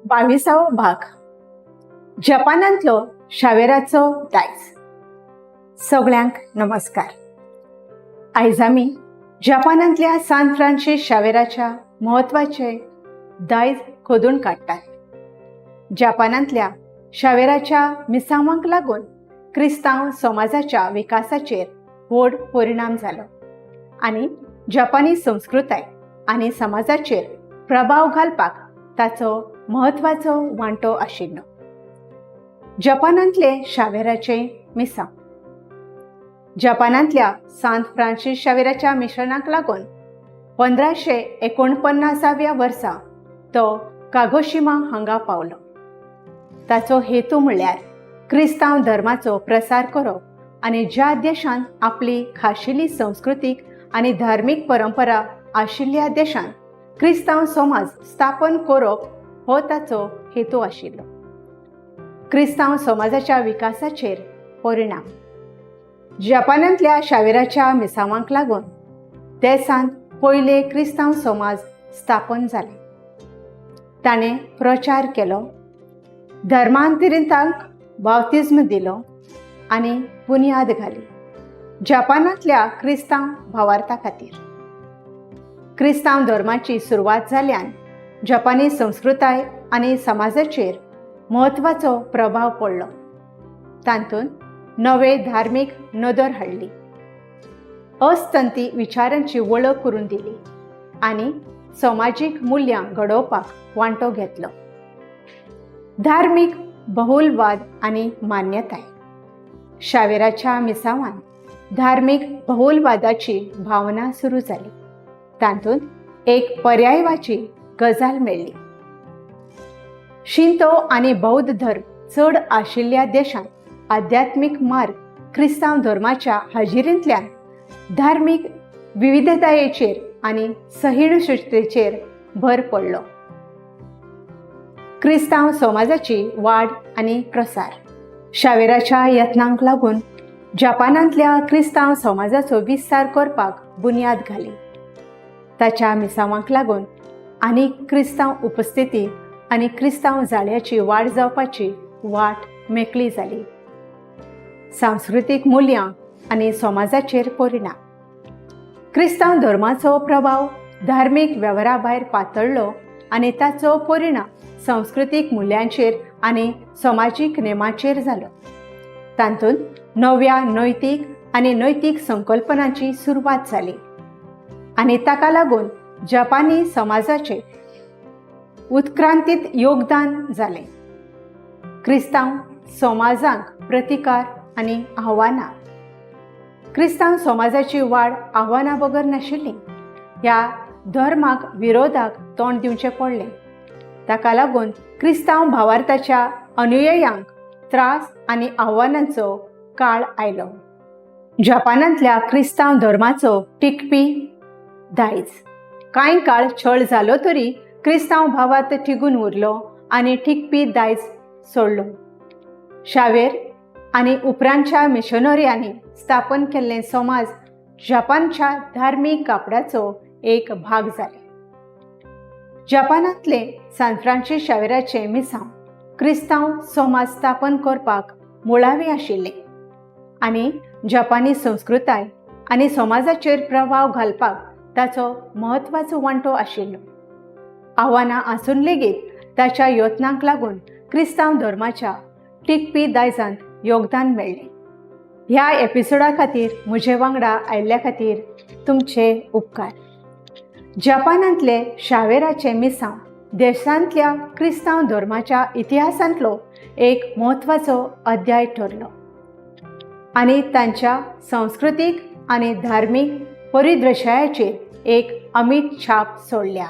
22 भाग. जपानांतलो शावेराचो दायज. सगळ्यांक नमस्कार. आयज आमी जपानांतल्या सान फ्रांसिस शावेराच्या महत्वाचे दायज खोदून काडटात. जपानांतल्या शावेराच्या मिसावांक लागून क्रिस्तांव समाजाच्या विकासाचेर व्हड परिणाम जालो आनी जपानी संस्कृताय आनी समाजाचेर प्रभाव घालपाक ताचो महत्वाचो वांटो आशिल्लो. जपानांतले शावेराचे मिसांव. जपानांतल्या सान फ्रांसिस शावेराच्या मिशनाक लागून 1549व्या वर्सा तो कागोशिमा हांगा पावलो. ताचो हेतू म्हळ्यार क्रिस्तांव धर्माचो प्रसार करप आनी ज्या देशांत आपली खाशेली संस्कृतीक आनी धार्मीक परंपरा आशिल्ल्या देशांत क्रिस्तांव समाज स्थापन करप हो ताचो हेतू आशिल्लो. क्रिस्तांव समाजाच्या विकासाचेर परिणाम. जपानांतल्या शावेराच्या मिसावांक लागून देशांत पयले क्रिस्तांव समाज स्थापन जाले. ताणें प्रचार केलो, धर्मांतरितांक बावतिस्म दिलो आनी बुन्याद घाली जपानांतल्या क्रिस्तांव भावार्था खातीर. क्रिस्तांव धर्माची सुरवात जाल्ल्यान जपानी संस्कृताय आनी समाजाचेर महत्वाचो प्रभाव पडलो. तातूंत नवे धार्मीक नदर हाडली, अस्तंती विचारांची वळख करून दिली आनी समाजीक मुल्यां घडोवपाक वांटो घेतलो. धार्मीक बहुलवाद आनी मान्यताय. शावेराच्या मिसावान धार्मीक बहुलवादाची भावना सुरू जाली. तातूंत एक पर्यायवाची गजाल मेळ्ळी. शिंतो आनी बौद्ध धर्म चड आशिल्ल्या देशांत आध्यात्मीक मार्ग क्रिस्तांव धर्माच्या हाजिरींतल्यान धार्मीक विविधतायेचेर आनी सहिष्णुतेचेर भर पडलो. क्रिस्तांव समाजाची वाड आनी प्रसार. शावेराच्या यत्नांक लागून जपानांतल्या क्रिस्तांव समाजाचो विस्तार करपाक बुन्याद घाली. ताच्या मिसावांक लागून आनी क्रिस्तांव उपस्थिती आनी क्रिस्तांव जाळ्याची वाड जावपाची वाट मेकळी जाली. सांस्कृतीक मुल्यां आनी समाजाचेर परिणाम. क्रिस्तांव धर्माचो प्रभाव धार्मीक वेव्हारा भायर पातळ्ळो आनी ताचो परिणाम सांस्कृतीक मुल्यांचेर आनी समाजीक नेमांचेर जालो. तातूंत नव्या नैतीक आनी नैतीक संकल्पनांची सुरवात जाली आनी ताका लागून जपानी समाजाचे उत्क्रांतीत योगदान जालें. क्रिस्तांव समाजांक प्रतिकार आनी आव्हानां. क्रिस्तांव समाजाची वाड आव्हानां बगर नाशिल्ली. ह्या धर्माक विरोधाक तोंड दिवचें पडलें. ताका लागून क्रिस्तांव भावार्थाच्या अनुयायांक त्रास आनी आव्हानांचो काळ आयलो. जपानांतल्या क्रिस्तांव धर्माचो टिकपी दायज. कांय काळ छळ जालो तरी क्रिस्तांव भावार्थ तिगून उरलो आनी टिकपी दायज सोडलो. शावेर आनी उपरांतच्या मिशनऱ्यांनी स्थापन केल्ले समाज जपानच्या धार्मीक कापडाचो एक भाग जाले. जपानांतले सान फ्रांसिस शावेराचे मिसांव क्रिस्तांव समाज स्थापन करपाक मुळावे आशिल्ले आनी जपानी संस्कृताय आनी समाजाचेर प्रभाव घालपाक ताचो महत्वाचो वांटो आशिल्लो. आव्हानां आसून लेगीत ताच्या यत्नांक लागून क्रिस्तांव धर्माच्या टिकपी दायजांत योगदान मेळ्ळें. ह्या एपिसोडा खातीर म्हजे वांगडा आयिल्ल्या खातीर तुमचे उपकार. जपानांतले शावेराचे मिसांव देशांतल्या क्रिस्तांव धर्माच्या इतिहासांतलो एक म्हत्वाचो अध्याय ठरलो आनी तांच्या सांस्कृतीक आनी धार्मीक परिदृश्याचेर एक अमीट छाप सोडल्या.